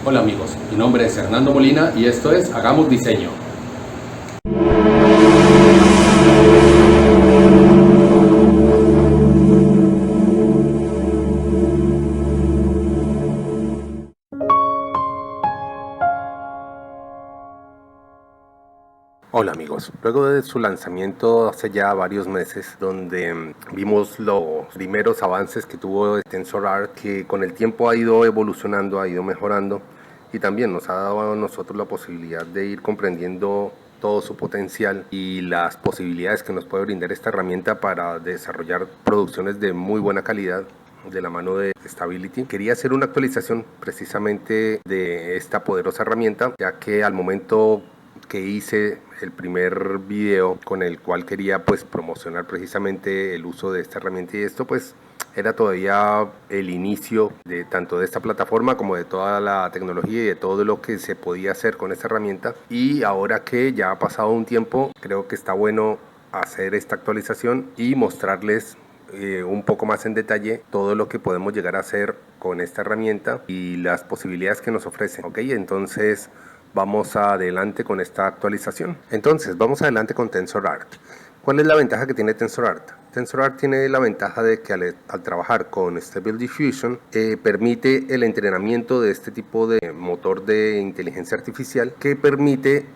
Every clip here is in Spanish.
Hola amigos, mi nombre es Hernando Molina y esto es Hagamos Diseño. Hola amigos, luego de su lanzamiento hace ya varios meses, donde vimos los primeros avances que tuvo TensorArt, que con el tiempo ha ido evolucionando, ha ido mejorando y también nos ha dado a nosotros la posibilidad de ir comprendiendo todo su potencial y las posibilidades que nos puede brindar esta herramienta para desarrollar producciones de muy buena calidad de la mano de Stability. Quería hacer una actualización precisamente de esta poderosa herramienta, ya que al momento que hice el primer video con el cual quería pues promocionar precisamente el uso de esta herramienta, y esto pues era todavía el inicio de tanto de esta plataforma como de toda la tecnología y de todo lo que se podía hacer con esta herramienta. Y ahora que ya ha pasado un tiempo, creo que está bueno hacer esta actualización y mostrarles un poco más en detalle todo lo que podemos llegar a hacer con esta herramienta y las posibilidades que nos ofrece. Ok, entonces vamos adelante con esta actualización. Entonces vamos adelante con TensorArt. ¿Cuál es la ventaja que tiene TensorArt? TensorArt tiene la ventaja de que al trabajar con Stable Diffusion permite el entrenamiento de este tipo de motor de inteligencia artificial, que permite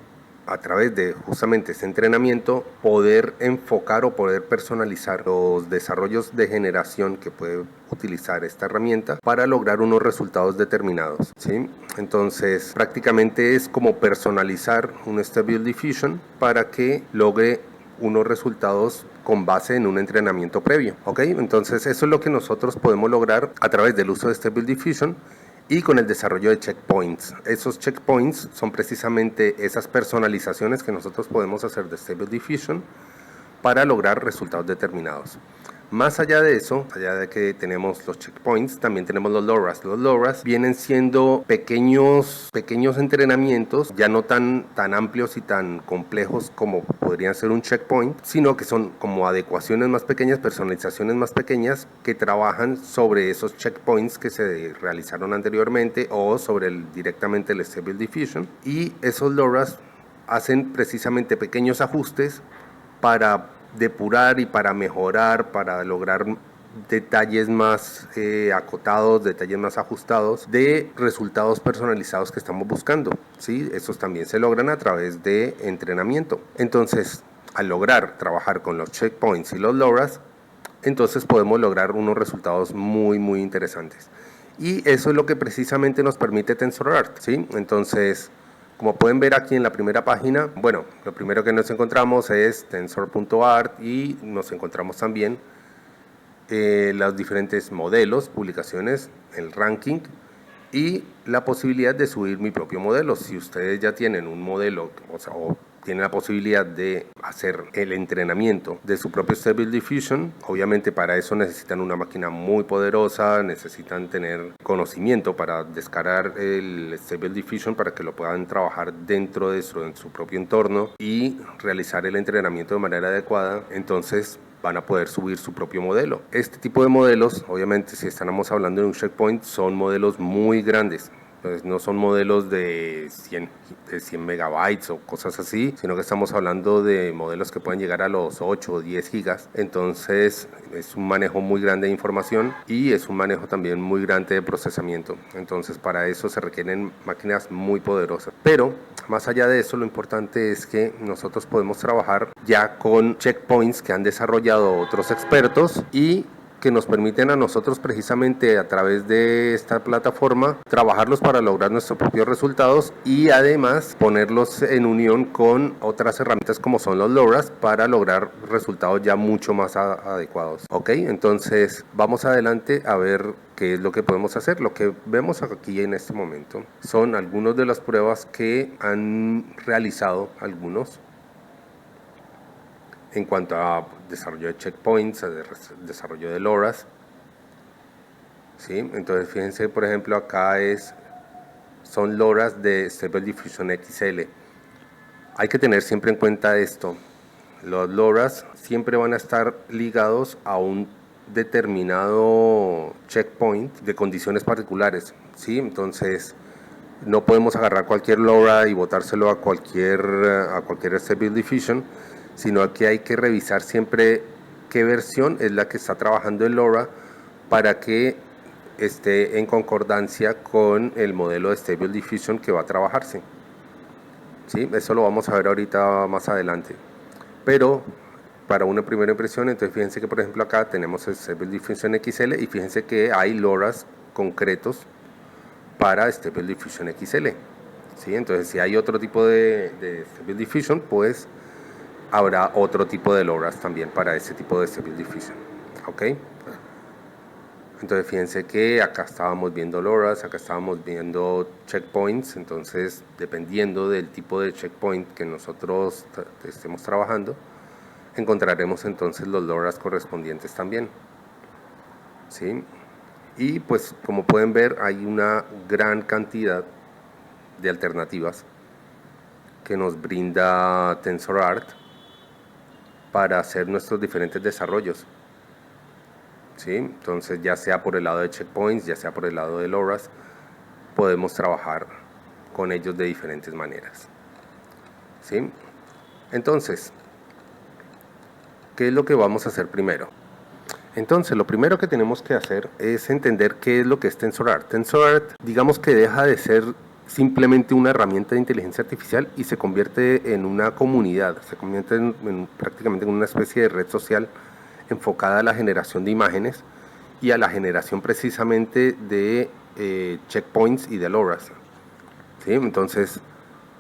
a través de justamente este entrenamiento poder enfocar o poder personalizar los desarrollos de generación que puede utilizar esta herramienta para lograr unos resultados determinados, ¿sí? Entonces prácticamente es como personalizar un Stable Diffusion para que logre unos resultados con base en un entrenamiento previo, ¿ok? Entonces eso es lo que nosotros podemos lograr a través del uso de Stable Diffusion y con el desarrollo de checkpoints. Esos checkpoints son precisamente esas personalizaciones que nosotros podemos hacer de Stable Diffusion para lograr resultados determinados. Más allá de eso, allá de que tenemos los checkpoints, también tenemos los LoRa's. Los LoRa's vienen siendo pequeños entrenamientos, ya no tan amplios y tan complejos como podrían ser un checkpoint, sino que son como adecuaciones más pequeñas, personalizaciones más pequeñas que trabajan sobre esos checkpoints que se realizaron anteriormente o sobre directamente el Stable Diffusion. Y esos LoRa's hacen precisamente pequeños ajustes para depurar y para mejorar, para lograr detalles más acotados, detalles más ajustados de resultados personalizados que estamos buscando, ¿sí? Estos también se logran a través de entrenamiento. Entonces, al lograr trabajar con los checkpoints y los LoRa's, entonces podemos lograr unos resultados muy interesantes. Y eso es lo que precisamente nos permite TensorArt, ¿sí? Entonces, como pueden ver aquí en la primera página, bueno, lo primero que nos encontramos es tensor.art y nos encontramos también los diferentes modelos, publicaciones, el ranking y la posibilidad de subir mi propio modelo. Si ustedes ya tienen un modelo, o tienen la posibilidad de hacer el entrenamiento de su propio Stable Diffusion, obviamente para eso necesitan una máquina muy poderosa, necesitan tener conocimiento para descargar el Stable Diffusion para que lo puedan trabajar dentro de su propio entorno y realizar el entrenamiento de manera adecuada. Entonces van a poder subir su propio modelo. Este tipo de modelos, obviamente si estamos hablando de un checkpoint, son modelos muy grandes. Entonces no son modelos de 100 megabytes o cosas así, sino que estamos hablando de modelos que pueden llegar a los 8 o 10 gigas. Entonces es un manejo muy grande de información y es un manejo también muy grande de procesamiento. Entonces para eso se requieren máquinas muy poderosas. Pero más allá de eso, lo importante es que nosotros podemos trabajar ya con checkpoints que han desarrollado otros expertos y que nos permiten a nosotros precisamente a través de esta plataforma trabajarlos para lograr nuestros propios resultados y además ponerlos en unión con otras herramientas como son los LoRa's para lograr resultados ya mucho más adecuados. Ok, entonces vamos adelante a ver qué es lo que podemos hacer. Lo que vemos aquí en este momento son algunas de las pruebas que han realizado algunos en cuanto a desarrollo de checkpoints, a desarrollo de LoRa's, ¿sí? Entonces fíjense, por ejemplo, acá son LoRa's de Stable Diffusion XL. Hay que tener siempre en cuenta esto. Los LoRa's siempre van a estar ligados a un determinado checkpoint de condiciones particulares, ¿sí? Entonces No podemos agarrar cualquier LoRa y botárselo a cualquier Stable Diffusion, sino que hay que revisar siempre qué versión es la que está trabajando el LoRa para que esté en concordancia con el modelo de Stable Diffusion que va a trabajarse. ¿Sí? Eso lo vamos a ver ahorita más adelante. Pero para una primera impresión, entonces fíjense que por ejemplo acá tenemos el Stable Diffusion XL y fíjense que hay LoRas concretos para Stable Diffusion XL. ¿Sí? Entonces si hay otro tipo de Stable Diffusion, pues habrá otro tipo de LoRas también para ese tipo de Stable Diffusion. ¿Ok? Entonces fíjense que acá estábamos viendo LoRas, acá estábamos viendo checkpoints, entonces dependiendo del tipo de checkpoint que nosotros estemos trabajando, encontraremos entonces los LoRas correspondientes también. ¿Sí? Y pues como pueden ver hay una gran cantidad de alternativas que nos brinda TensorArt para hacer nuestros diferentes desarrollos. ¿Sí? Entonces ya sea por el lado de checkpoints, ya sea por el lado de LoRas, podemos trabajar con ellos de diferentes maneras. ¿Sí? Entonces, ¿qué es lo que vamos a hacer primero? Entonces, lo primero que tenemos que hacer es entender qué es lo que es TensorArt. TensorArt, digamos que deja de ser simplemente una herramienta de inteligencia artificial y se convierte en una comunidad, se convierte prácticamente en una especie de red social enfocada a la generación de imágenes y a la generación precisamente de checkpoints y de LoRas. ¿Sí? Entonces,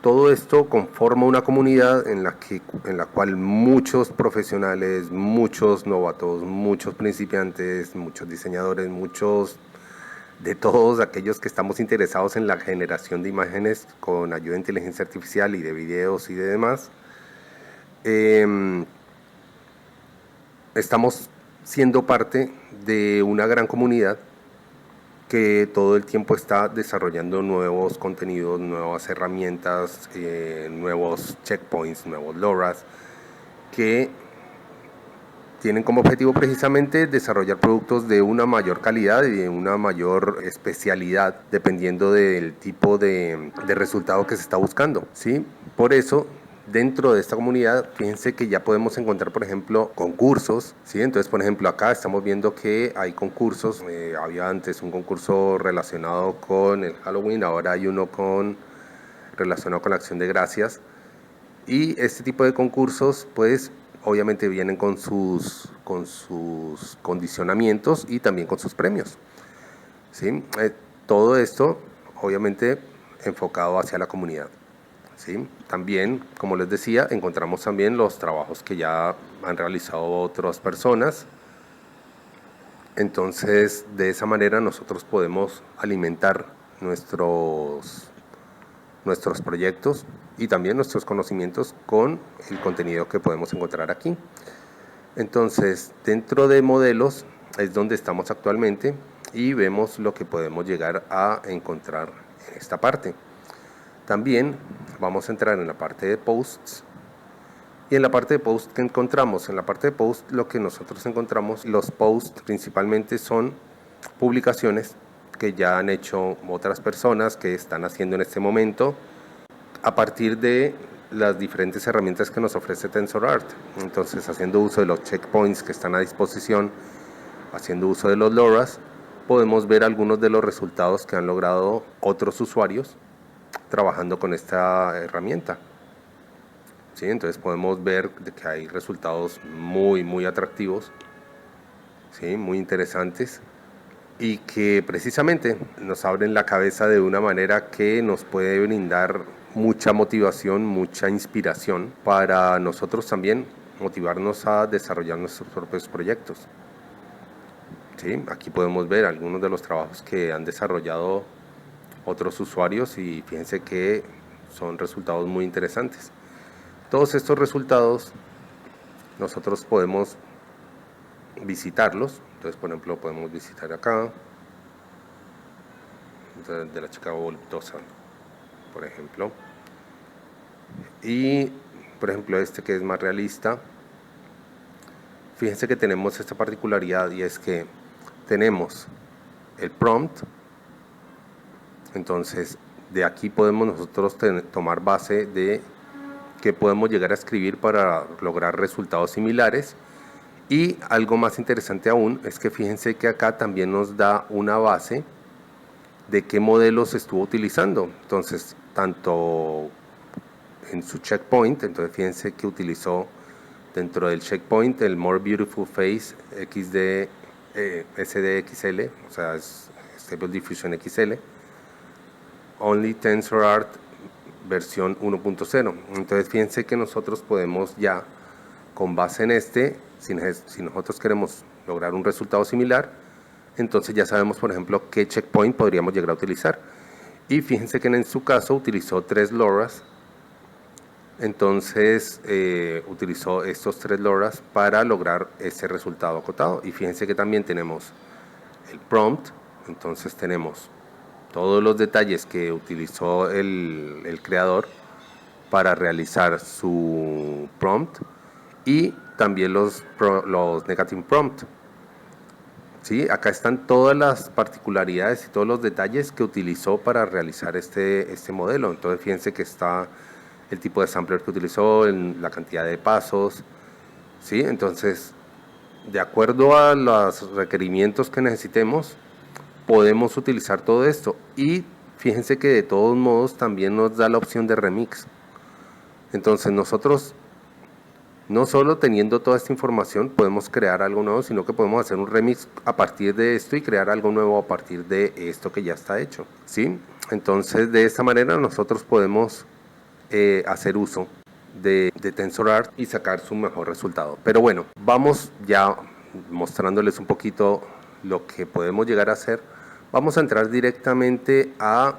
todo esto conforma una comunidad en la cual muchos profesionales, muchos novatos, muchos principiantes, muchos diseñadores, muchos de todos aquellos que estamos interesados en la generación de imágenes con ayuda de inteligencia artificial y de videos y de demás, estamos siendo parte de una gran comunidad que todo el tiempo está desarrollando nuevos contenidos, nuevas herramientas, nuevos checkpoints, nuevos LoRas, que tienen como objetivo precisamente desarrollar productos de una mayor calidad y de una mayor especialidad, dependiendo del tipo de resultado que se está buscando, ¿sí? Por eso, dentro de esta comunidad, fíjense que ya podemos encontrar, por ejemplo, concursos, ¿sí? Entonces, por ejemplo, acá estamos viendo que hay concursos. Había antes un concurso relacionado con el Halloween, ahora hay uno relacionado con la Acción de Gracias. Y este tipo de concursos, pues, obviamente vienen con sus condicionamientos y también con sus premios, ¿sí? Todo esto, obviamente, enfocado hacia la comunidad. ¿Sí? También, como les decía, encontramos también los trabajos que ya han realizado otras personas. Entonces, de esa manera nosotros podemos alimentar nuestros proyectos y también nuestros conocimientos con el contenido que podemos encontrar aquí. Entonces, dentro de modelos es donde estamos actualmente y vemos lo que podemos llegar a encontrar en esta parte. También vamos a entrar en la parte de posts. Y en la parte de post, ¿qué encontramos? En la parte de post lo que nosotros encontramos, los posts principalmente son publicaciones que ya han hecho otras personas, que están haciendo en este momento a partir de las diferentes herramientas que nos ofrece TensorArt. Entonces, haciendo uso de los checkpoints que están a disposición, haciendo uso de los LoRas, podemos ver algunos de los resultados que han logrado otros usuarios trabajando con esta herramienta. ¿Sí? Entonces podemos ver que hay resultados muy atractivos, ¿sí? Muy interesantes, y que precisamente nos abren la cabeza de una manera que nos puede brindar mucha motivación, mucha inspiración para nosotros también motivarnos a desarrollar nuestros propios proyectos. ¿Sí? Aquí podemos ver algunos de los trabajos que han desarrollado otros usuarios y fíjense que son resultados muy interesantes. Todos estos resultados nosotros podemos visitarlos. Entonces, por ejemplo, podemos visitar acá de la chica voluptuosa, por ejemplo, y por ejemplo este que es más realista. Fíjense que tenemos esta particularidad y es que tenemos el prompt. Entonces de aquí podemos nosotros tomar base de que podemos llegar a escribir para lograr resultados similares. Y algo más interesante aún es que fíjense que acá también nos da una base de qué modelos estuvo utilizando. Entonces, tanto en su checkpoint, entonces fíjense que utilizó dentro del checkpoint el More Beautiful Face XD, SDXL, o sea, es Stable Diffusion XL, Only TensorArt versión 1.0. Entonces fíjense que nosotros podemos ya, con base en si nosotros queremos lograr un resultado similar, entonces ya sabemos, por ejemplo, qué checkpoint podríamos llegar a utilizar. Y fíjense que en su caso utilizó 3 LoRa's. Entonces utilizó estos 3 LoRa's para lograr ese resultado acotado. Y fíjense que también tenemos el prompt. Entonces tenemos todos los detalles que utilizó el creador para realizar su prompt y también los negative prompt. ¿Sí? Acá están todas las particularidades y todos los detalles que utilizó para realizar este modelo. Entonces fíjense que está el tipo de sampler que utilizó, la cantidad de pasos, ¿sí? Entonces, de acuerdo a los requerimientos que necesitemos, podemos utilizar todo esto. Y fíjense que de todos modos también nos da la opción de remix. Entonces nosotros, no solo teniendo toda esta información podemos crear algo nuevo, sino que podemos hacer un remix a partir de esto y crear algo nuevo a partir de esto que ya está hecho, ¿sí? Entonces de esta manera nosotros podemos hacer uso de TensorArt y sacar su mejor resultado. Pero bueno, vamos ya mostrándoles un poquito lo que podemos llegar a hacer. Vamos a entrar directamente a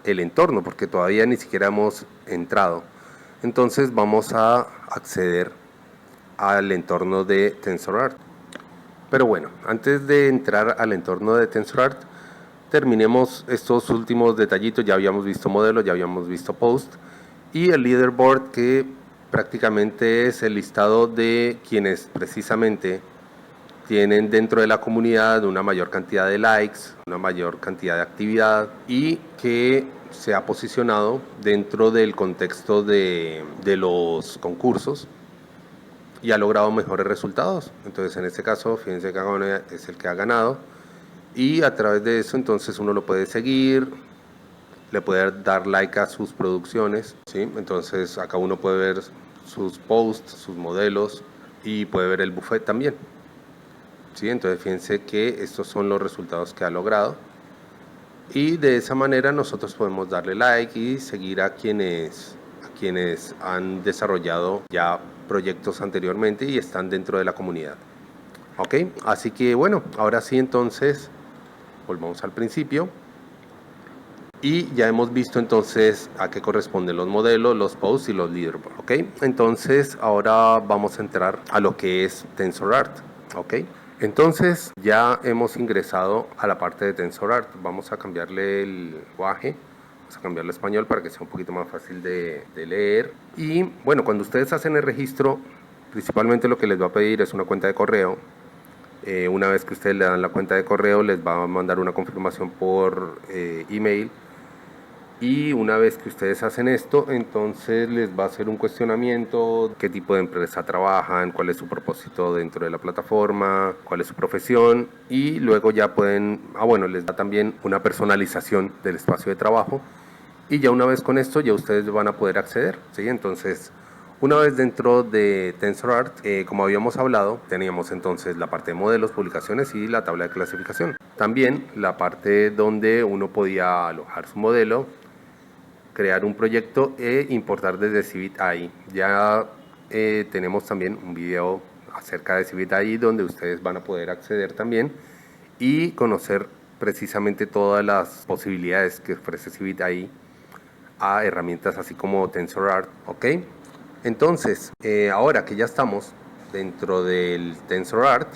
el entorno porque todavía ni siquiera hemos entrado. Entonces vamos a acceder al entorno de TensorArt. Pero bueno, antes de entrar al entorno de TensorArt, terminemos estos últimos detallitos. Ya habíamos visto modelo, ya habíamos visto post y el leaderboard, que prácticamente es el listado de quienes precisamente tienen dentro de la comunidad una mayor cantidad de likes, una mayor cantidad de actividad y que se ha posicionado dentro del contexto de los concursos y ha logrado mejores resultados. Entonces en este caso fíjense que Agone es el que ha ganado y a través de eso entonces uno lo puede seguir, le puede dar like a sus producciones, ¿sí? Entonces acá uno puede ver sus posts, sus modelos y puede ver el buffet también, ¿sí? Entonces fíjense que estos son los resultados que ha logrado y de esa manera nosotros podemos darle like y seguir a quienes han desarrollado ya proyectos anteriormente y están dentro de la comunidad. Ok, así que bueno, ahora sí entonces volvamos al principio. Y ya hemos visto entonces a qué corresponden los modelos, los posts y los leaderboards, ¿ok? Entonces ahora vamos a entrar a lo que es TensorArt, ¿ok? Entonces ya hemos ingresado a la parte de TensorArt. Vamos a cambiarle el lenguaje, vamos a cambiarle a español para que sea un poquito más fácil de leer. Y bueno, cuando ustedes hacen el registro, principalmente lo que les va a pedir es una cuenta de correo. Una vez que ustedes le dan la cuenta de correo, les va a mandar una confirmación por email. Y una vez que ustedes hacen esto, entonces les va a hacer un cuestionamiento: qué tipo de empresa trabajan, cuál es su propósito dentro de la plataforma, cuál es su profesión, y luego ya pueden, les da también una personalización del espacio de trabajo, y ya una vez con esto ya ustedes van a poder acceder, ¿sí? Entonces, una vez dentro de TensorArt, como habíamos hablado, teníamos entonces la parte de modelos, publicaciones y la tabla de clasificación. También la parte donde uno podía alojar su modelo, crear un proyecto e importar desde Civit AI. Ya tenemos también un video acerca de Civit AI donde ustedes van a poder acceder también y conocer precisamente todas las posibilidades que ofrece Civit AI a herramientas así como TensorArt, ¿ok? Entonces, ahora que ya estamos dentro del TensorArt,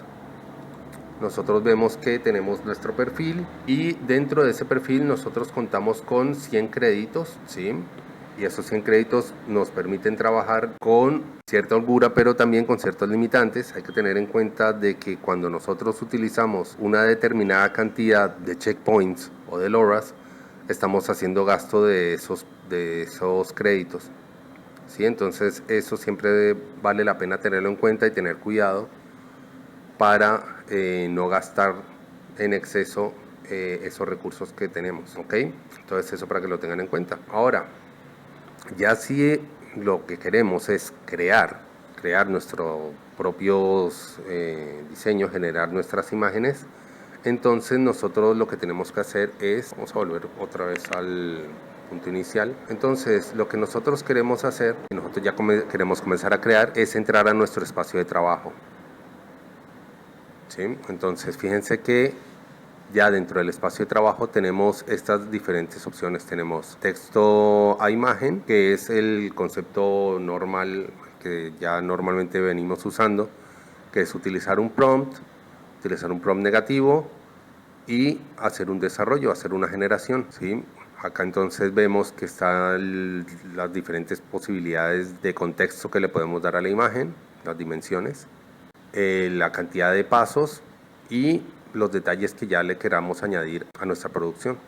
nosotros vemos que tenemos nuestro perfil y dentro de ese perfil nosotros contamos con 100 créditos, ¿sí? Y esos 100 créditos nos permiten trabajar con cierta holgura, pero también con ciertos limitantes. Hay que tener en cuenta de que cuando nosotros utilizamos una determinada cantidad de checkpoints o de LoRa's, estamos haciendo gasto de esos créditos. ¿Sí? Entonces eso siempre vale la pena tenerlo en cuenta y tener cuidado para no gastar en exceso esos recursos que tenemos, ¿ok? Entonces eso para que lo tengan en cuenta. Ahora, ya si lo que queremos es crear nuestros propios diseños, generar nuestras imágenes, entonces nosotros lo que tenemos que hacer es, vamos a volver otra vez al punto inicial. Entonces lo que nosotros queremos hacer, y nosotros ya queremos comenzar a crear, es entrar a nuestro espacio de trabajo. ¿Sí? Entonces fíjense que ya dentro del espacio de trabajo tenemos estas diferentes opciones. Tenemos texto a imagen, que es el concepto normal que ya normalmente venimos usando, que es utilizar un prompt negativo y hacer un desarrollo, hacer una generación, ¿sí? Acá entonces vemos que están las diferentes posibilidades de contexto que le podemos dar a la imagen, las dimensiones, la cantidad de pasos y los detalles que ya le queramos añadir a nuestra producción,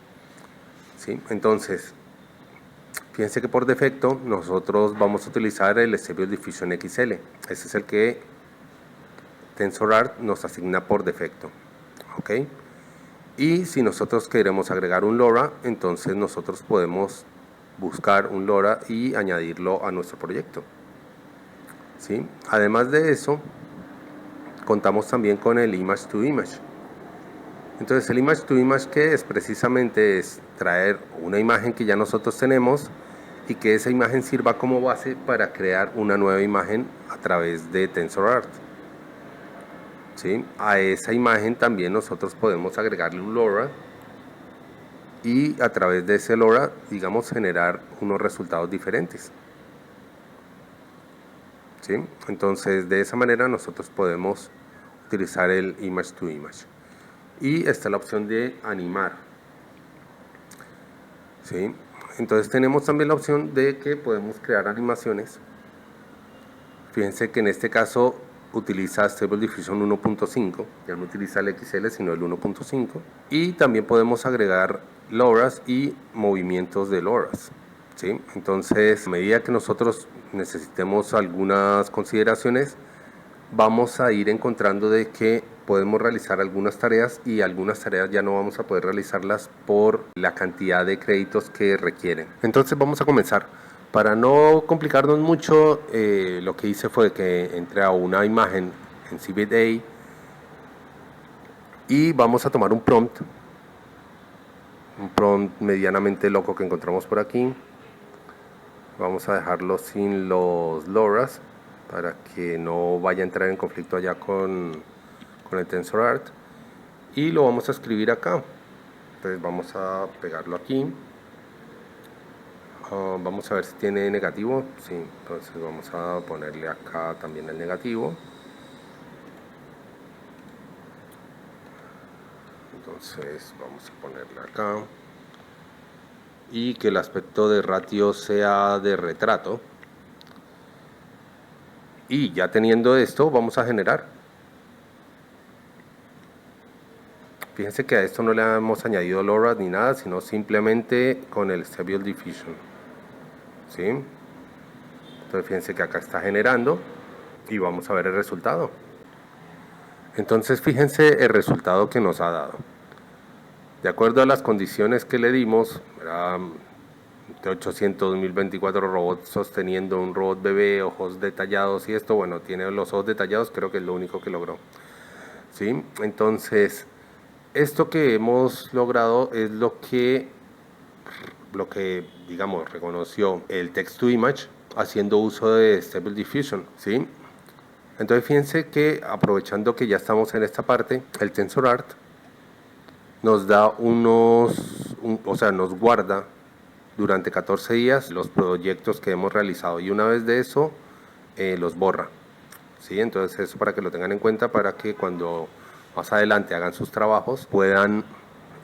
¿sí? Entonces, fíjense que por defecto nosotros vamos a utilizar el Stable Diffusion XL. Ese es el que TensorArt nos asigna por defecto, ¿ok? Y si nosotros queremos agregar un LoRa, entonces nosotros podemos buscar un LoRa y añadirlo a nuestro proyecto, ¿sí? Además de eso, contamos también con el Image to Image. Entonces el Image to Image, que es precisamente es traer una imagen que ya nosotros tenemos y que esa imagen sirva como base para crear una nueva imagen a través de TensorArt. ¿Sí? A esa imagen también nosotros podemos agregarle un LoRa y a través de ese LoRa, digamos, generar unos resultados diferentes. ¿Sí? Entonces de esa manera nosotros podemos utilizar el Image to Image. Y está la opción de animar, ¿sí? Entonces tenemos también la opción de que podemos crear animaciones. Fíjense que en este caso utiliza Stable Diffusion 1.5, ya no utiliza el XL sino el 1.5, y también podemos agregar LoRa's y movimientos de LoRa's, ¿sí? Entonces a medida que nosotros necesitemos algunas consideraciones, vamos a ir encontrando de que podemos realizar algunas tareas y algunas tareas ya no vamos a poder realizarlas por la cantidad de créditos que requieren. Entonces vamos a comenzar. Para no complicarnos mucho, lo que hice fue que entré a una imagen en Cbit y vamos a tomar un prompt medianamente loco que encontramos por aquí. Vamos a dejarlo sin los LoRa's para que no vaya a entrar en conflicto allá con el TensorArt, y lo vamos a escribir acá. Entonces vamos a pegarlo aquí. Vamos a ver si tiene negativo. Sí, entonces vamos a ponerle acá también el negativo. Entonces vamos a ponerle acá y que el aspecto de ratio sea de retrato. Y ya teniendo esto, vamos a generar. Fíjense que a esto no le hemos añadido LoRa ni nada, sino simplemente con el Stable Diffusion, ¿sí? Entonces fíjense que acá está generando y vamos a ver el resultado. Entonces fíjense el resultado que nos ha dado. De acuerdo a las condiciones que le dimos, de 800, 1024 robots sosteniendo un robot bebé, ojos detallados y esto, bueno, tiene los ojos detallados, creo que es lo único que logró, ¿sí? Entonces esto que hemos logrado es lo que digamos reconoció el text to image haciendo uso de Stable Diffusion, ¿sí? Entonces fíjense que aprovechando que ya estamos en esta parte, el TensorArt nos da nos guarda durante 14 días los proyectos que hemos realizado y una vez de eso los borra, ¿sí? Entonces eso para que lo tengan en cuenta, para que cuando más adelante hagan sus trabajos puedan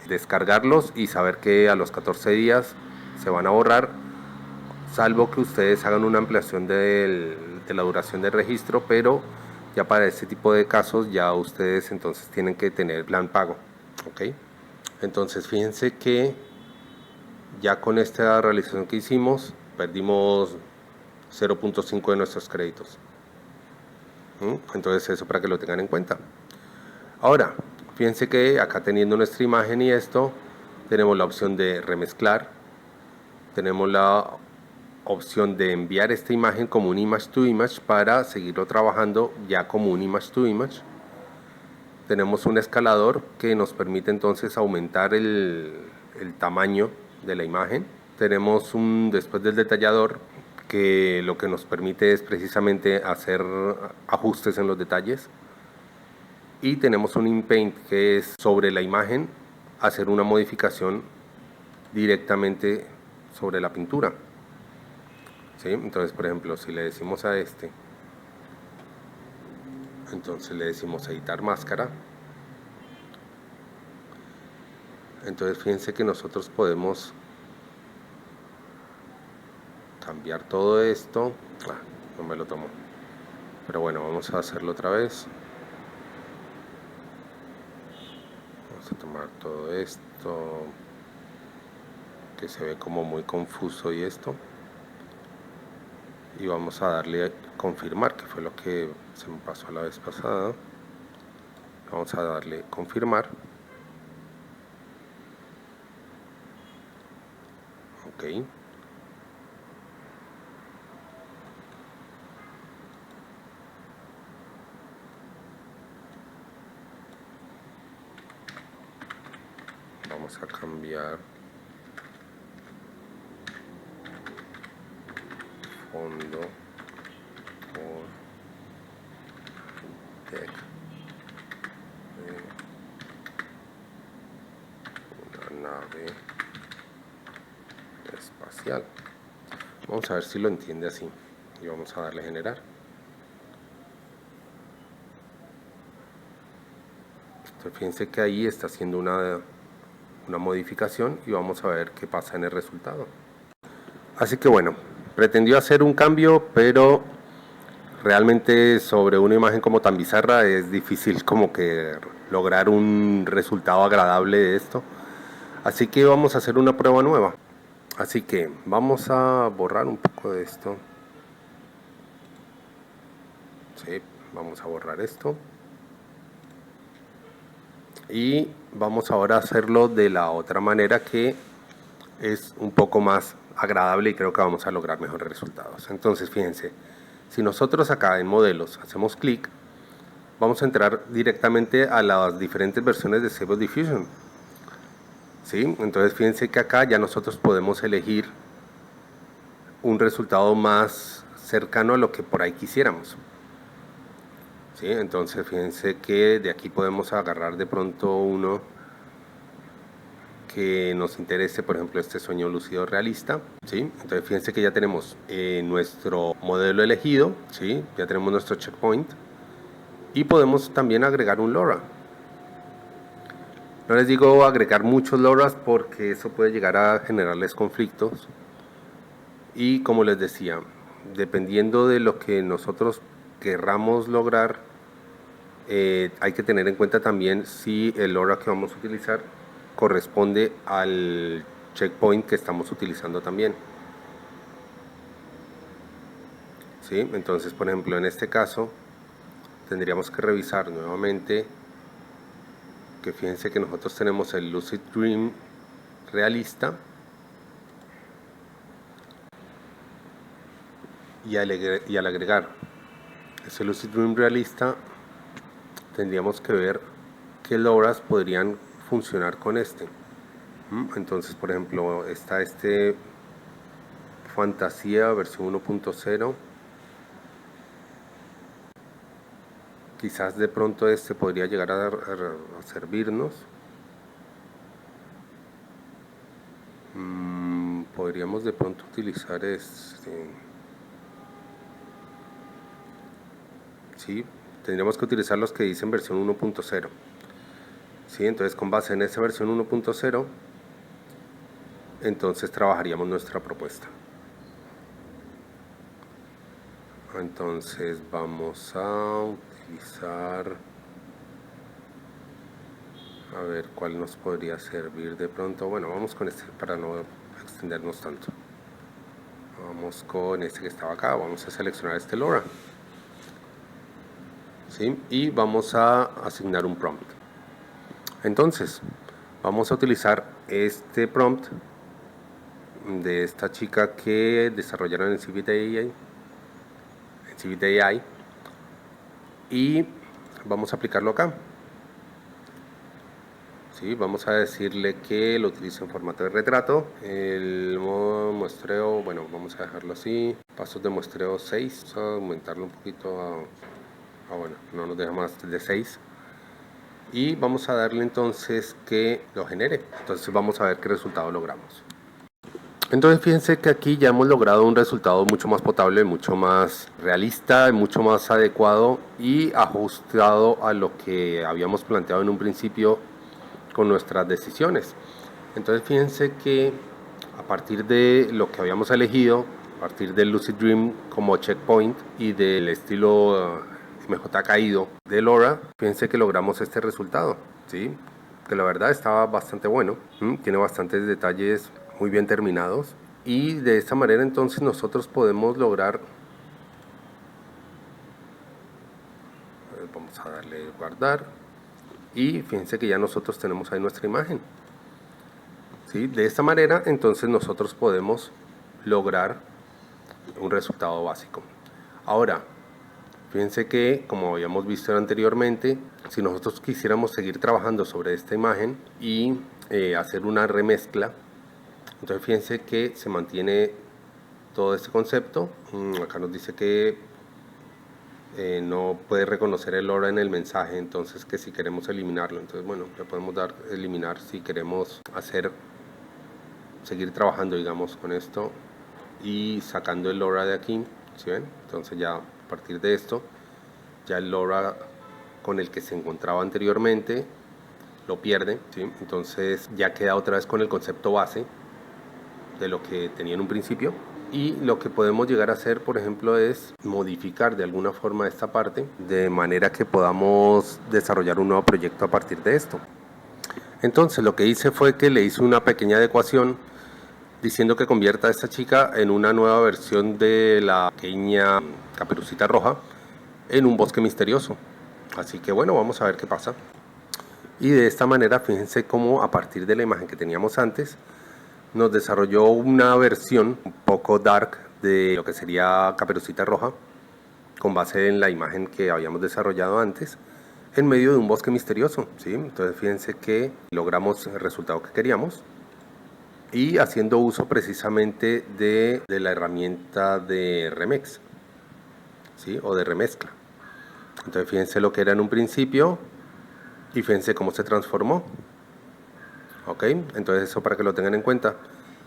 descargarlos y saber que a los 14 días se van a borrar, salvo que ustedes hagan una ampliación de la duración del registro, pero ya para este tipo de casos ya ustedes entonces tienen que tener plan pago, ¿ok? Entonces fíjense que ya con esta realización que hicimos, perdimos 0.5 de nuestros créditos. Entonces eso para que lo tengan en cuenta. Ahora, fíjense que acá teniendo nuestra imagen y esto, tenemos la opción de remezclar, tenemos la opción de enviar esta imagen como un image to image para seguirlo trabajando ya como un image to image. Tenemos un escalador que nos permite entonces aumentar el tamaño de la imagen. Tenemos después del detallador, que lo que nos permite es precisamente hacer ajustes en los detalles. Y tenemos un inpaint, que es sobre la imagen hacer una modificación directamente sobre la pintura. ¿Sí? Entonces, por ejemplo, si le decimos a este, entonces le decimos editar máscara. Entonces fíjense que nosotros podemos cambiar todo esto. No me lo tomo, pero bueno, vamos a hacerlo otra vez. Vamos a tomar todo esto que se ve como muy confuso y esto, y vamos a darle a confirmar, que fue lo que se me pasó la vez pasada. Vamos a darle confirmar. Ok. Vamos a cambiar fondo por deck de una nave espacial. Vamos a ver si lo entiende así y vamos a darle generar. Entonces fíjense que ahí está haciendo una modificación y vamos a ver qué pasa en el resultado. Así que bueno, pretendió hacer un cambio, pero realmente sobre una imagen como tan bizarra es difícil como que lograr un resultado agradable de esto. Así que vamos a hacer una prueba nueva. Así que vamos a borrar un poco de esto. Sí, vamos a borrar esto. Y vamos ahora a hacerlo de la otra manera, que es un poco más agradable y creo que vamos a lograr mejores resultados. Entonces fíjense, si nosotros acá en modelos hacemos clic, vamos a entrar directamente a las diferentes versiones de Stable Diffusion. ¿Sí? Entonces fíjense que acá ya nosotros podemos elegir un resultado más cercano a lo que por ahí quisiéramos. ¿Sí? Entonces fíjense que de aquí podemos agarrar de pronto uno que nos interese, por ejemplo este sueño lúcido realista. ¿Sí? Entonces fíjense que ya tenemos nuestro modelo elegido, ¿sí? Ya tenemos nuestro checkpoint y podemos también agregar un LoRa. No les digo agregar muchos LoRa's porque eso puede llegar a generarles conflictos, y como les decía, dependiendo de lo que nosotros querramos lograr, hay que tener en cuenta también si el LoRa que vamos a utilizar corresponde al checkpoint que estamos utilizando también. ¿Sí? Entonces, por ejemplo, en este caso tendríamos que revisar nuevamente que fíjense que nosotros tenemos el Lucid Dream realista, y al agregar ese Lucid Dream realista tendríamos que ver qué LoRa's podrían funcionar con este. Entonces, por ejemplo, está este Fantasía versión 1.0. Quizás de pronto este podría llegar a servirnos. Podríamos de pronto utilizar este. Sí, tendríamos que utilizar los que dicen versión 1.0. ¿Sí? Entonces con base en esa versión 1.0 entonces trabajaríamos nuestra propuesta. Entonces vamos a utilizar, a ver cuál nos podría servir de pronto. Bueno, vamos con este para no extendernos tanto. Vamos con este que estaba acá, vamos a seleccionar este LoRa, ¿sí? Y vamos a asignar un prompt. Entonces vamos a utilizar este prompt de esta chica que desarrollaron en Civit AI, y vamos a aplicarlo acá. ¿Sí? Vamos a decirle que lo utilice en formato de retrato. El modo muestreo, bueno, vamos a dejarlo así. Pasos de muestreo 6. Vamos a aumentarlo un poquito bueno, no nos deja más de 6. Y vamos a darle entonces que lo genere. Entonces vamos a ver qué resultado logramos. Entonces fíjense que aquí ya hemos logrado un resultado mucho más potable, mucho más realista, mucho más adecuado y ajustado a lo que habíamos planteado en un principio con nuestras decisiones. Entonces fíjense que a partir de lo que habíamos elegido, a partir del Lucid Dream como checkpoint y del estilo MJ caído de LoRa, fíjense que logramos este resultado, ¿sí? Que la verdad estaba bastante bueno, tiene bastantes detalles muy bien terminados, y de esta manera entonces nosotros podemos lograr, vamos a darle guardar, y fíjense que ya nosotros tenemos ahí nuestra imagen, ¿sí? De esta manera entonces nosotros podemos lograr un resultado básico. Ahora fíjense que, como habíamos visto anteriormente, si nosotros quisiéramos seguir trabajando sobre esta imagen y hacer una remezcla, entonces fíjense que se mantiene todo este concepto. Acá nos dice que no puede reconocer el LoRa en el mensaje, entonces que si queremos eliminarlo, entonces bueno, le podemos dar eliminar si queremos seguir trabajando, digamos, con esto y sacando el LoRa de aquí, ¿sí ven? Entonces ya a partir de esto, ya el LoRa con el que se encontraba anteriormente lo pierde, ¿sí? Entonces ya queda otra vez con el concepto base de lo que tenía en un principio, y lo que podemos llegar a hacer, por ejemplo, es modificar de alguna forma esta parte de manera que podamos desarrollar un nuevo proyecto a partir de esto. Entonces lo que hice fue que le hice una pequeña adecuación diciendo que convierta a esta chica en una nueva versión de la pequeña Caperucita Roja en un bosque misterioso. Así que bueno, vamos a ver qué pasa. Y de esta manera fíjense cómo a partir de la imagen que teníamos antes nos desarrolló una versión un poco dark de lo que sería Caperucita Roja, con base en la imagen que habíamos desarrollado antes, en medio de un bosque misterioso, ¿sí? Entonces fíjense que logramos el resultado que queríamos, y haciendo uso precisamente de la herramienta de remix, ¿sí? O de remezcla. Entonces fíjense lo que era en un principio y fíjense cómo se transformó. Ok, entonces eso para que lo tengan en cuenta.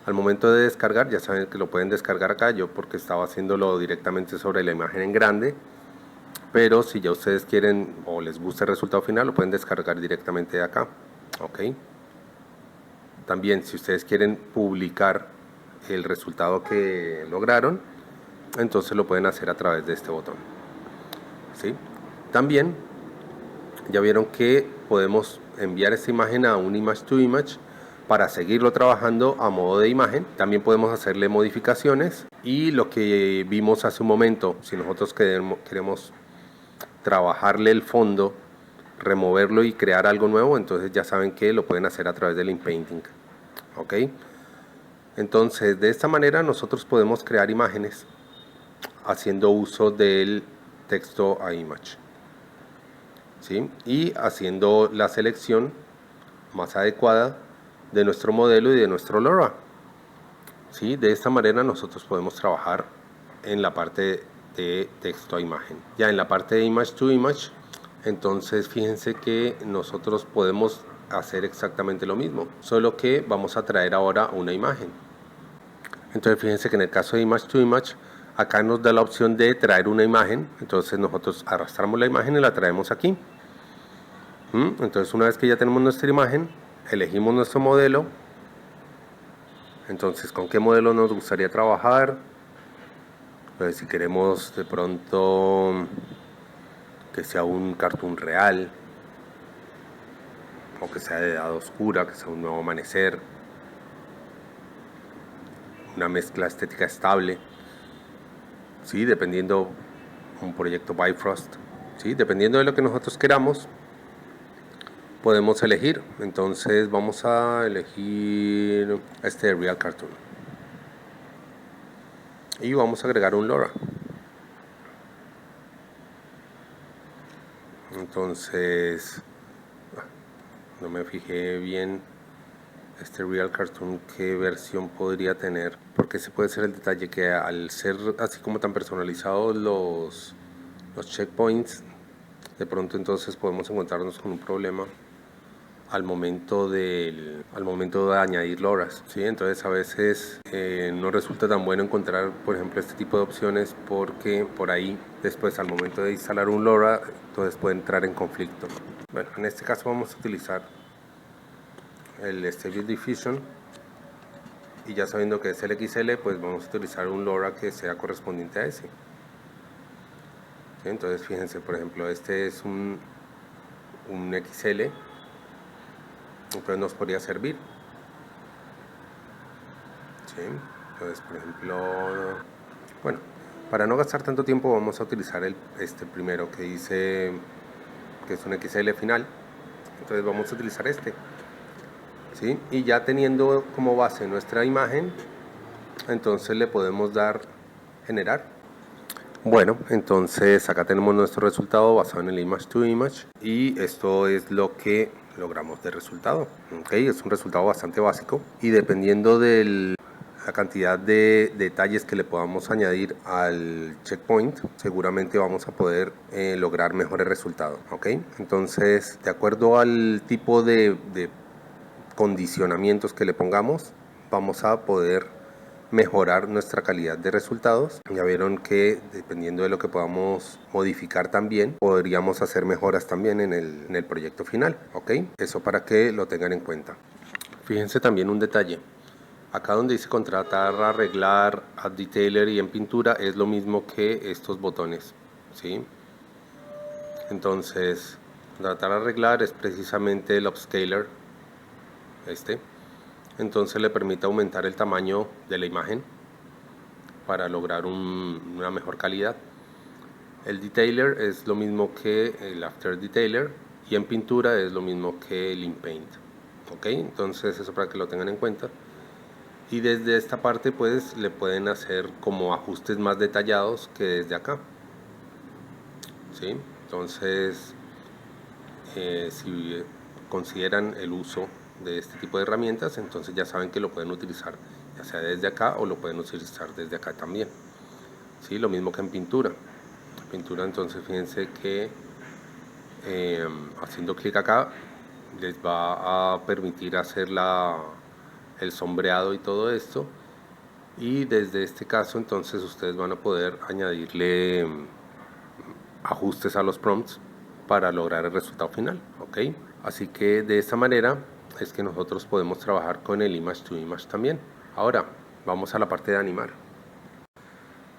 Al momento de descargar, ya saben que lo pueden descargar acá, yo porque estaba haciéndolo directamente sobre la imagen en grande, pero si ya ustedes quieren o les gusta el resultado final, lo pueden descargar directamente de acá. Ok, también si ustedes quieren publicar el resultado que lograron, entonces lo pueden hacer a través de este botón, ¿sí? También ya vieron que podemos enviar esta imagen a un image to image para seguirlo trabajando a modo de imagen. También podemos hacerle modificaciones, y lo que vimos hace un momento, si nosotros queremos trabajarle el fondo, removerlo y crear algo nuevo, entonces ya saben que lo pueden hacer a través del inpainting. Ok, entonces de esta manera nosotros podemos crear imágenes haciendo uso del texto a image, ¿sí? Y haciendo la selección más adecuada de nuestro modelo y de nuestro LoRa, ¿sí? De esta manera nosotros podemos trabajar en la parte de texto a imagen. Ya en la parte de image to image, entonces fíjense que nosotros podemos hacer exactamente lo mismo, solo que vamos a traer ahora una imagen. Entonces fíjense que en el caso de image to image, acá nos da la opción de traer una imagen. Entonces nosotros arrastramos la imagen y la traemos aquí. Entonces una vez que ya tenemos nuestra imagen, elegimos nuestro modelo. Entonces, ¿con qué modelo nos gustaría trabajar? Pues si queremos de pronto que sea un cartoon real, o que sea de edad oscura, que sea un nuevo amanecer, una mezcla estética estable, ¿sí? Dependiendo un proyecto Bifrost, ¿sí? Dependiendo de lo que nosotros queramos, podemos elegir. Entonces vamos a elegir este Real Cartoon y vamos a agregar un LoRa. Entonces no me fijé bien este Real Cartoon qué versión podría tener, porque ese puede ser el detalle, que al ser así como tan personalizados los checkpoints, de pronto entonces podemos encontrarnos con un problema al momento de añadir LoRas, ¿sí? Entonces a veces no resulta tan bueno encontrar, por ejemplo, este tipo de opciones, porque por ahí después al momento de instalar un LoRa entonces puede entrar en conflicto. Bueno, en este caso vamos a utilizar el Stable Diffusion, y ya sabiendo que es el XL, pues vamos a utilizar un LoRa que sea correspondiente a ese. ¿Sí? Entonces fíjense, por ejemplo, este es un XL, entonces nos podría servir. ¿Sí? Entonces, por ejemplo, bueno, para no gastar tanto tiempo vamos a utilizar este primero que dice que es un XL final. Entonces vamos a utilizar este, ¿sí? Y ya teniendo como base nuestra imagen, entonces le podemos dar generar. Bueno, entonces acá tenemos nuestro resultado basado en el image to image, y esto es lo que logramos de resultado. Okay, es un resultado bastante básico, y dependiendo de la cantidad de detalles que le podamos añadir al checkpoint, seguramente vamos a poder lograr mejores resultados. Okay, entonces de acuerdo al tipo de condicionamientos que le pongamos, vamos a poder mejorar nuestra calidad de resultados. Ya vieron que dependiendo de lo que podamos modificar también, podríamos hacer mejoras también en el proyecto final. ¿Ok? Eso para que lo tengan en cuenta. Fíjense también un detalle. Acá donde dice contratar, arreglar, add detailer y en pintura, es lo mismo que estos botones, ¿sí? Entonces, contratar, arreglar es precisamente el upscaler, entonces le permite aumentar el tamaño de la imagen para lograr una mejor calidad. El detailer es lo mismo que el after detailer, y en pintura es lo mismo que el inpaint. Ok, entonces eso para que lo tengan en cuenta. Y desde esta parte pues le pueden hacer como ajustes más detallados que desde acá, ¿sí? Entonces si consideran el uso de este tipo de herramientas, entonces ya saben que lo pueden utilizar ya sea desde acá o lo pueden utilizar desde acá también, ¿sí? Lo mismo que en pintura. Pintura, entonces fíjense que haciendo clic acá les va a permitir hacer el sombreado y todo esto, y desde este caso entonces ustedes van a poder añadirle ajustes a los prompts para lograr el resultado final. ¿Ok? Así que de esta manera es que nosotros podemos trabajar con el image to image también. Ahora vamos a la parte de animar.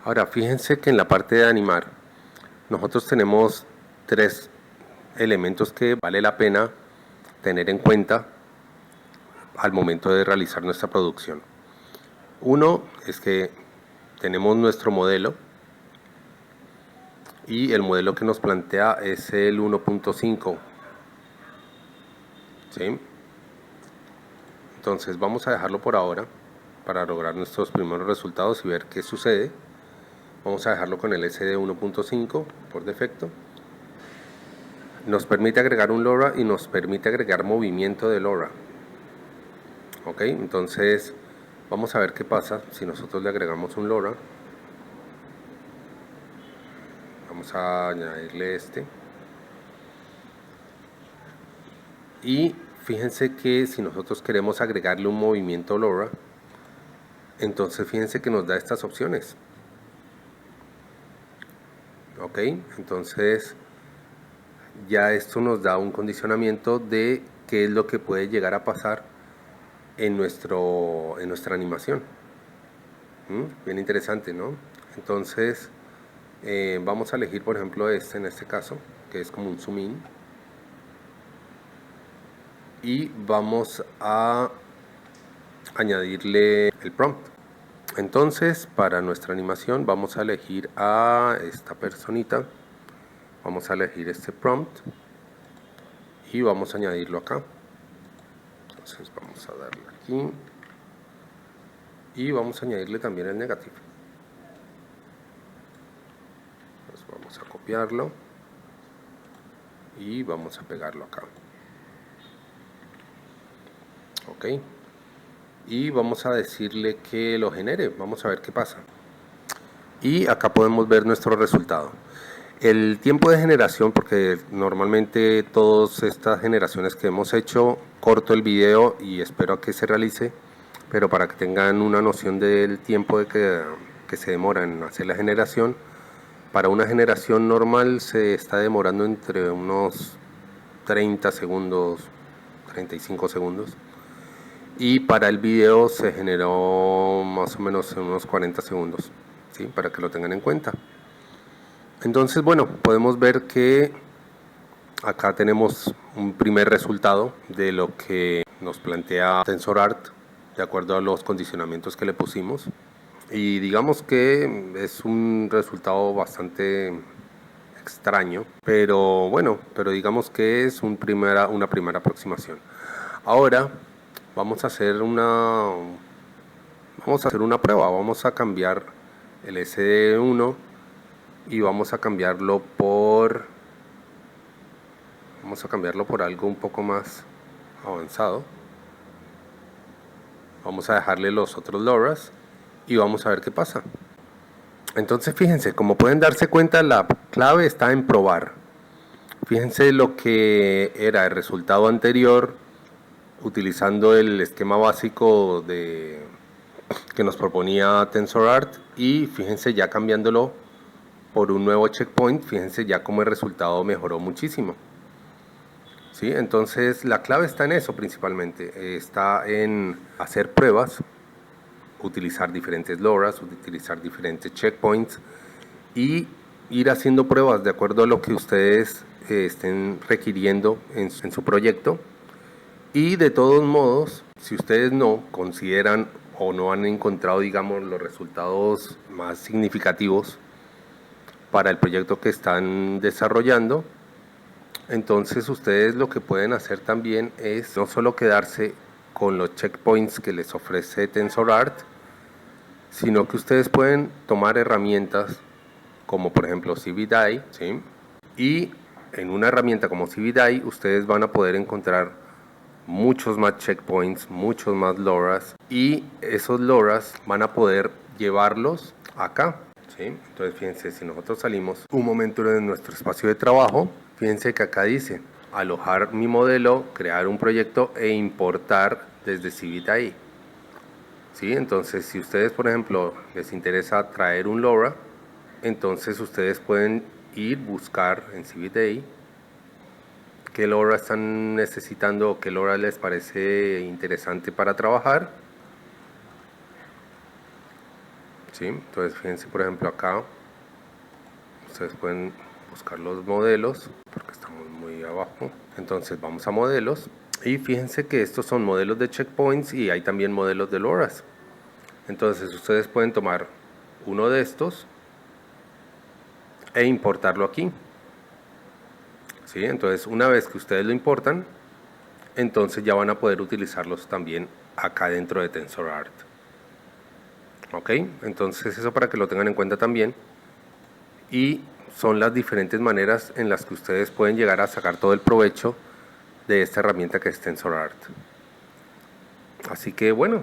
Ahora fíjense que en la parte de animar nosotros tenemos tres elementos que vale la pena tener en cuenta al momento de realizar nuestra producción. Uno es que tenemos nuestro modelo, y el modelo que nos plantea es el 1.5, ¿sí? Entonces vamos a dejarlo por ahora para lograr nuestros primeros resultados y ver qué sucede. Vamos a dejarlo con el SD 1.5 por defecto. Nos permite agregar un LoRa y nos permite agregar movimiento de LoRa. Ok, entonces vamos a ver qué pasa si nosotros le agregamos un LoRa. Vamos a añadirle este. Y fíjense que si nosotros queremos agregarle un movimiento LoRa, entonces fíjense que nos da estas opciones. Ok, entonces ya esto nos da un condicionamiento de qué es lo que puede llegar a pasar en nuestra animación. Bien interesante, ¿no? Entonces vamos a elegir por ejemplo en este caso, que es como un zoom in, y vamos a añadirle el prompt. Entonces, para nuestra animación vamos a elegir a esta personita, vamos a elegir este prompt y vamos a añadirlo acá. Entonces vamos a darle aquí y vamos a añadirle también el negativo. Entonces vamos a copiarlo y vamos a pegarlo acá. Ok, y vamos a decirle que lo genere, vamos a ver qué pasa. Y acá podemos ver nuestro resultado. El tiempo de generación, porque normalmente todas estas generaciones que hemos hecho, corto el video y espero a que se realice, pero para que tengan una noción del tiempo de que se demora en hacer la generación, para una generación normal se está demorando entre unos 30 segundos, 35 segundos. Y para el video se generó más o menos en unos 40 segundos, ¿sí? Para que lo tengan en cuenta. Entonces, bueno, podemos ver que acá tenemos un primer resultado de lo que nos plantea TensorArt de acuerdo a los condicionamientos que le pusimos. Y digamos que es un resultado bastante extraño, pero bueno, digamos que es una primera aproximación. Ahora vamos a hacer una prueba. Vamos a cambiar el SD1 y vamos a cambiarlo por algo un poco más avanzado. Vamos a dejarle los otros LoRa's y vamos a ver qué pasa. Entonces fíjense, como pueden darse cuenta, la clave está en probar. Fíjense lo que era el resultado anterior utilizando el esquema básico que nos proponía TensorArt, y fíjense ya cambiándolo por un nuevo checkpoint, fíjense ya como el resultado mejoró muchísimo. ¿Sí? Entonces la clave está en eso principalmente, está en hacer pruebas, utilizar diferentes LoRa's, utilizar diferentes checkpoints y ir haciendo pruebas de acuerdo a lo que ustedes estén requiriendo en su proyecto. Y de todos modos, si ustedes no consideran o no han encontrado, digamos, los resultados más significativos para el proyecto que están desarrollando, entonces ustedes lo que pueden hacer también es no solo quedarse con los checkpoints que les ofrece TensorArt, sino que ustedes pueden tomar herramientas como por ejemplo CVDAI, ¿sí? Y en una herramienta como CVDAI ustedes van a poder encontrar muchos más checkpoints, muchos más LoRa's, y esos LoRa's van a poder llevarlos acá, ¿sí? Entonces fíjense, si nosotros salimos un momento de nuestro espacio de trabajo, fíjense que acá dice alojar mi modelo, crear un proyecto e importar desde CVDAI, ¿sí? Entonces si ustedes por ejemplo les interesa traer un LoRa, entonces ustedes pueden ir buscar en CVDAI qué LoRa están necesitando o qué LoRa les parece interesante para trabajar. ¿Sí? Entonces fíjense por ejemplo acá, ustedes pueden buscar los modelos porque estamos muy abajo. Entonces vamos a modelos y fíjense que estos son modelos de checkpoints y hay también modelos de LoRa's. Entonces ustedes pueden tomar uno de estos e importarlo aquí. ¿Sí? Entonces una vez que ustedes lo importan, entonces ya van a poder utilizarlos también acá dentro de TensorArt. Ok, entonces eso para que lo tengan en cuenta también, y son las diferentes maneras en las que ustedes pueden llegar a sacar todo el provecho de esta herramienta que es TensorArt. Así que bueno,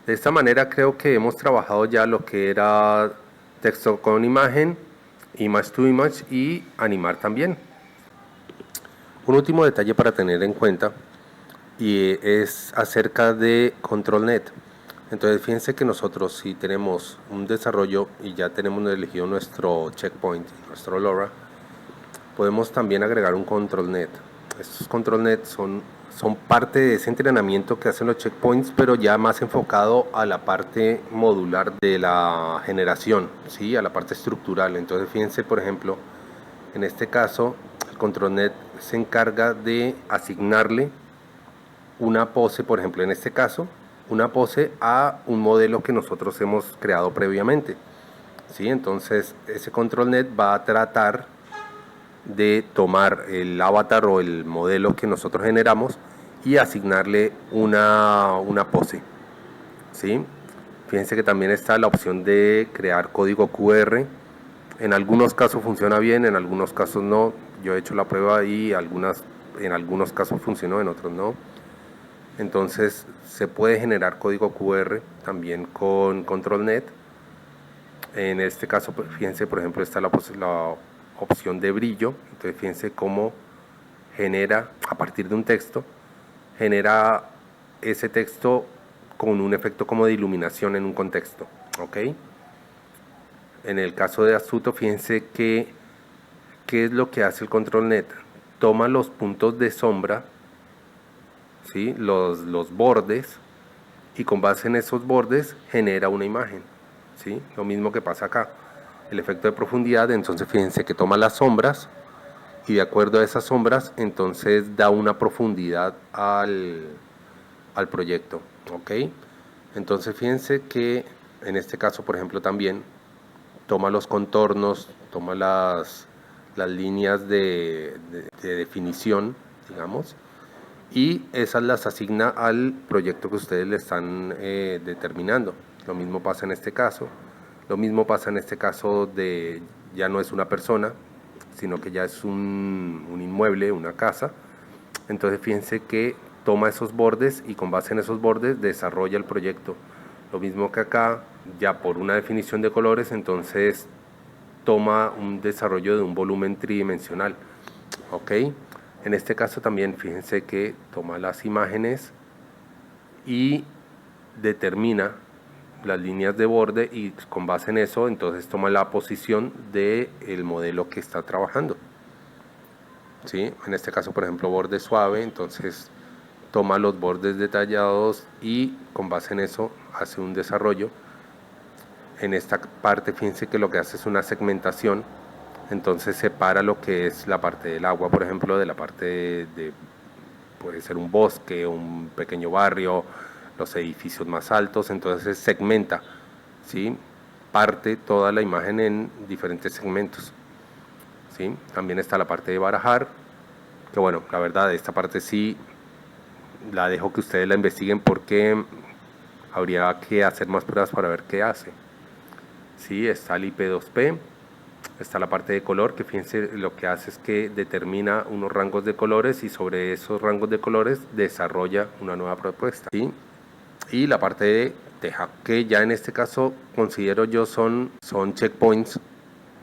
de esta manera creo que hemos trabajado ya lo que era texto con imagen, image to image y animar también. Un último detalle para tener en cuenta y es acerca de ControlNet. Entonces fíjense que nosotros si tenemos un desarrollo y ya tenemos elegido nuestro checkpoint, nuestro LoRa, podemos también agregar un ControlNet. Estos ControlNet son parte de ese entrenamiento que hacen los checkpoints, pero ya más enfocado a la parte modular de la generación, ¿sí? A la parte estructural. Entonces fíjense por ejemplo, en este caso el ControlNet se encarga de asignarle una pose, por ejemplo en este caso una pose a un modelo que nosotros hemos creado previamente. ¿Sí? Entonces ese ControlNet va a tratar de tomar el avatar o el modelo que nosotros generamos y asignarle una pose. ¿Sí? Fíjense que también está la opción de crear código QR. En algunos casos funciona bien, en algunos casos no. Yo he hecho la prueba y en algunos casos funcionó, en otros no. Entonces se puede generar código QR también con ControlNet. En este caso, fíjense, por ejemplo, está la opción de brillo. Entonces fíjense cómo genera, a partir de un texto, genera ese texto con un efecto como de iluminación en un contexto. ¿Ok? En el caso de Astuto, fíjense que ¿qué es lo que hace el ControlNet? Toma los puntos de sombra, ¿sí? los bordes, y con base en esos bordes genera una imagen. ¿Sí? Lo mismo que pasa acá. El efecto de profundidad, entonces fíjense que toma las sombras y de acuerdo a esas sombras, entonces da una profundidad al proyecto. ¿Ok? Entonces fíjense que en este caso, por ejemplo, también toma los contornos, toma las líneas de definición, digamos, y esas las asigna al proyecto que ustedes le están determinando. Lo mismo pasa en este caso. Lo mismo pasa en este caso de ya no es una persona, sino que ya es un inmueble, una casa. Entonces fíjense que toma esos bordes y con base en esos bordes desarrolla el proyecto. Lo mismo que acá, ya por una definición de colores, entonces toma un desarrollo de un volumen tridimensional. ¿Ok? En este caso también fíjense que toma las imágenes y determina las líneas de borde y con base en eso entonces toma la posición del modelo que está trabajando. ¿Sí? En este caso, por ejemplo, borde suave, entonces toma los bordes detallados y con base en eso hace un desarrollo. En esta parte fíjense que lo que hace es una segmentación, entonces separa lo que es la parte del agua, por ejemplo, de la parte puede ser un bosque, un pequeño barrio, los edificios más altos, entonces segmenta, ¿sí? Parte toda la imagen en diferentes segmentos. ¿Sí? También está la parte de barajar, que bueno, la verdad esta parte sí la dejo que ustedes la investiguen porque habría que hacer más pruebas para ver qué hace. Sí, está el IP2P, está la parte de color, que fíjense lo que hace es que determina unos rangos de colores y sobre esos rangos de colores desarrolla una nueva propuesta. ¿Sí? Y la parte de teja, que ya en este caso considero yo son checkpoints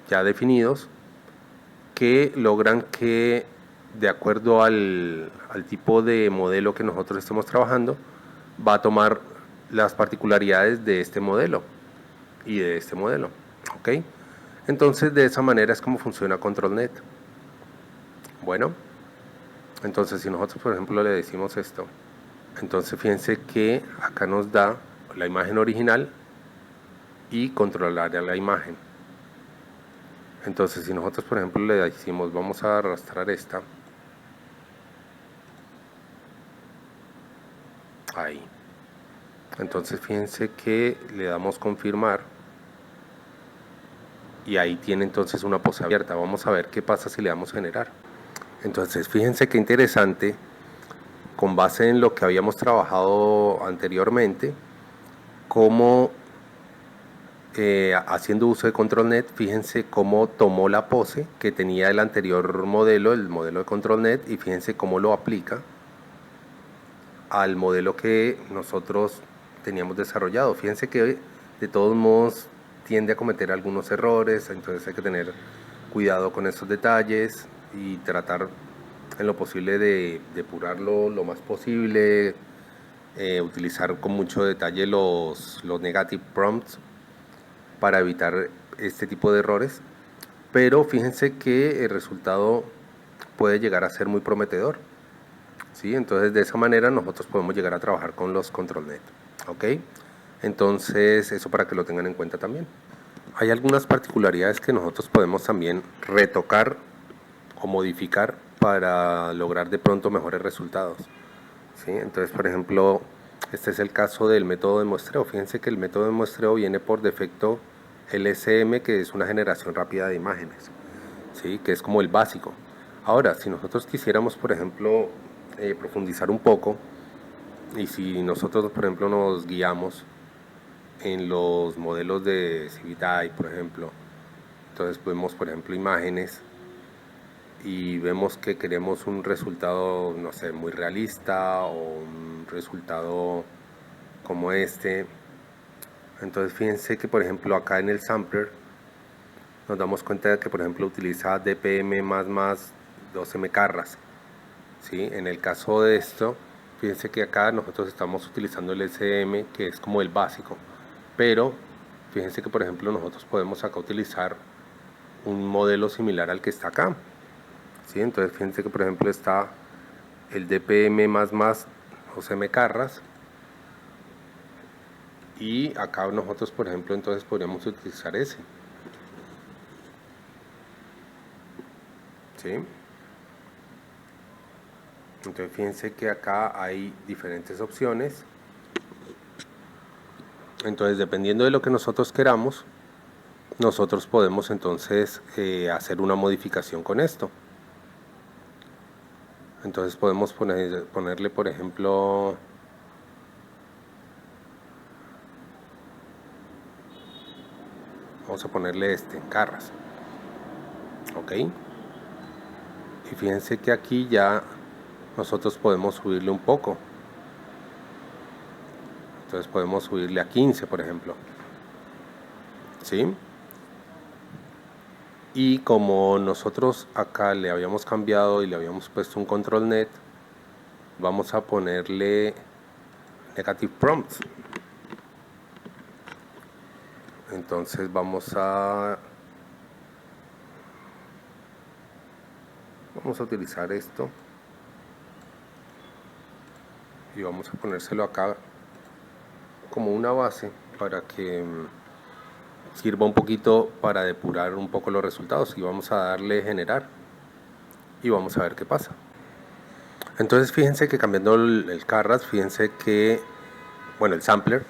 ya definidos que logran que de acuerdo al tipo de modelo que nosotros estemos trabajando va a tomar las particularidades de este modelo y de este modelo. ¿Ok? Entonces de esa manera es como funciona ControlNet. Bueno, entonces si nosotros por ejemplo le decimos esto, entonces fíjense que acá nos da la imagen original y controlar a la imagen. Entonces si nosotros por ejemplo le decimos vamos a arrastrar esta, ahí, entonces fíjense que le damos confirmar y ahí tiene entonces una pose abierta. Vamos a ver qué pasa si le damos generar. Entonces fíjense qué interesante, con base en lo que habíamos trabajado anteriormente, cómo haciendo uso de ControlNet, fíjense cómo tomó la pose que tenía el anterior modelo, el modelo de ControlNet, y fíjense cómo lo aplica al modelo que nosotros teníamos desarrollado. Fíjense que de todos modos tiende a cometer algunos errores, entonces hay que tener cuidado con estos detalles y tratar en lo posible de depurarlo lo más posible, utilizar con mucho detalle los negative prompts para evitar este tipo de errores, pero fíjense que el resultado puede llegar a ser muy prometedor. ¿Sí? Entonces de esa manera nosotros podemos llegar a trabajar con los ControlNet. ¿Ok? Entonces eso para que lo tengan en cuenta también. Hay algunas particularidades que nosotros podemos también retocar o modificar para lograr de pronto mejores resultados. ¿Sí? Entonces por ejemplo Este es el caso del método de muestreo. Fíjense que el método de muestreo viene por defecto LSM, que es una generación rápida de imágenes, ¿sí? Que es como el básico. Ahora, si nosotros quisiéramos, por ejemplo, profundizar un poco, y si nosotros, por ejemplo, nos guiamos en los modelos de CiviType, por ejemplo, entonces vemos, por ejemplo, imágenes y vemos que queremos un resultado, no sé, muy realista o un resultado como este. Entonces fíjense que, por ejemplo, acá en el sampler nos damos cuenta de que, por ejemplo, utiliza DPM más 12 mecarras, ¿sí? En el caso de esto, fíjense que acá nosotros estamos utilizando el SM, que es como el básico, pero fíjense que, por ejemplo, nosotros podemos acá utilizar un modelo similar al que está acá, ¿sí? Entonces fíjense que, por ejemplo, está el DPM más 12 mecarras, y acá nosotros, por ejemplo, entonces podríamos utilizar ese, ¿sí? Entonces fíjense que acá hay diferentes opciones. Entonces, dependiendo de lo que nosotros queramos, nosotros podemos entonces hacer una modificación con esto. Entonces podemos ponerle, por ejemplo, vamos a ponerle este, Carras, ok. Y fíjense que aquí ya nosotros podemos subirle un poco. Entonces podemos subirle a 15, por ejemplo, ¿sí? Y como nosotros acá le habíamos cambiado y le habíamos puesto un control net, vamos a ponerle negative prompts. Entonces vamos a utilizar esto y vamos a ponérselo acá como una base para que sirva un poquito para depurar un poco los resultados, y vamos a darle generar y vamos a ver qué pasa. Entonces fíjense que cambiando el Carras, fíjense que, bueno, el sampler,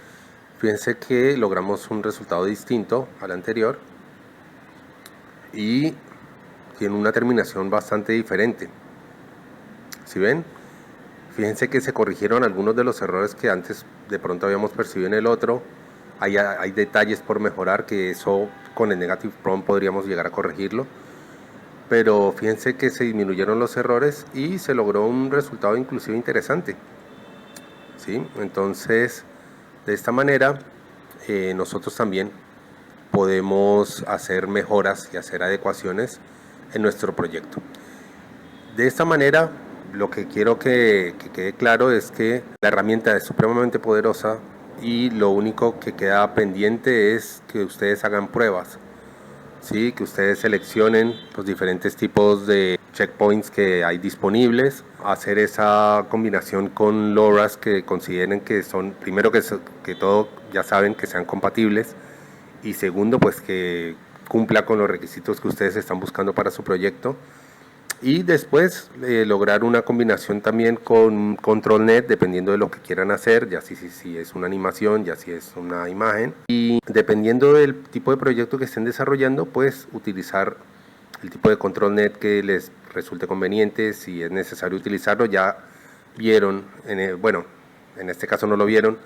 fíjense que logramos un resultado distinto al anterior y tiene una terminación bastante diferente. ¿Sí ven? Fíjense que se corrigieron algunos de los errores que antes de pronto habíamos percibido en el otro. Hay detalles por mejorar, que eso con el negative prompt podríamos llegar a corregirlo. Pero fíjense que se disminuyeron los errores y se logró un resultado inclusive interesante, ¿sí? Entonces, de esta manera, nosotros también podemos hacer mejoras y hacer adecuaciones en nuestro proyecto. De esta manera, lo que quiero que quede claro es que la herramienta es supremamente poderosa y lo único que queda pendiente es que ustedes hagan pruebas, ¿sí? Que ustedes seleccionen los diferentes tipos de checkpoints que hay disponibles, hacer esa combinación con LoRa's que consideren que son, primero que todo, ya saben que sean compatibles, y segundo, pues que cumpla con los requisitos que ustedes están buscando para su proyecto. Y después lograr una combinación también con control net, dependiendo de lo que quieran hacer, ya si es una animación, ya si es una imagen, y dependiendo del tipo de proyecto que estén desarrollando, pues utilizar el tipo de control net que les resulte conveniente. Si es necesario utilizarlo, ya vieron, bueno, en este caso no lo vieron,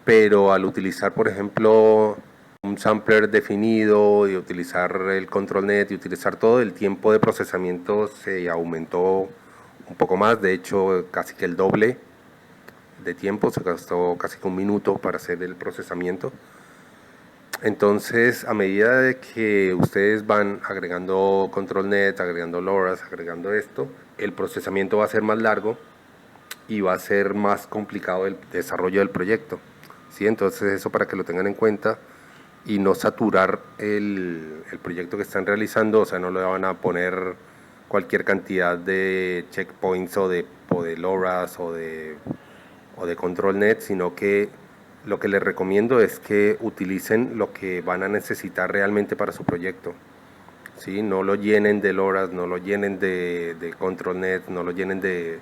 pero al utilizar, por ejemplo, un sampler definido y utilizar el control net y utilizar todo, el tiempo de procesamiento se aumentó un poco más, de hecho casi que el doble de tiempo, se gastó casi que un minuto para hacer el procesamiento. Entonces, a medida de que ustedes van agregando control net, agregando LoRa's, agregando esto, el procesamiento va a ser más largo y va a ser más complicado el desarrollo del proyecto, ¿sí? Entonces eso para que lo tengan en cuenta y no saturar el proyecto que están realizando. O sea, no le van a poner cualquier cantidad de checkpoints o de LoRa's o de control net, sino que lo que les recomiendo es que utilicen lo que van a necesitar realmente para su proyecto, ¿sí? No lo llenen de LoRa's, no lo llenen de control net, no lo llenen de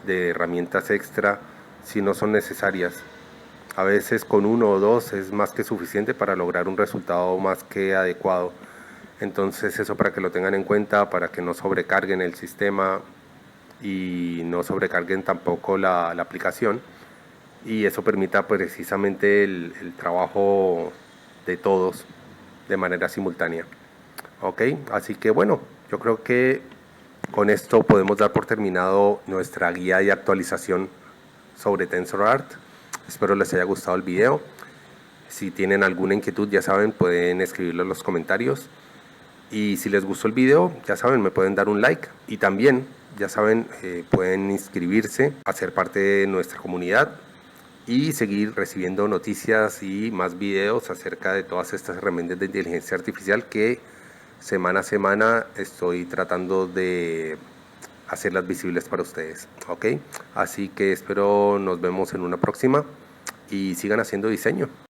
herramientas extra si no son necesarias. A veces con uno o dos es más que suficiente para lograr un resultado más que adecuado. Entonces eso para que lo tengan en cuenta, para que no sobrecarguen el sistema y no sobrecarguen tampoco la aplicación, y eso permita precisamente el trabajo de todos de manera simultánea. Ok, así que bueno, yo creo que con esto podemos dar por terminado nuestra guía de actualización sobre TensorArt. Espero les haya gustado el video. Si tienen alguna inquietud, ya saben, pueden escribirlo en los comentarios. Y si les gustó el video, ya saben, me pueden dar un like. Y también, ya saben, pueden inscribirse a ser parte de nuestra comunidad y seguir recibiendo noticias y más videos acerca de todas estas herramientas de inteligencia artificial que semana a semana estoy tratando de hacerlas visibles para ustedes. Ok, así que espero nos vemos en una próxima y sigan haciendo diseño.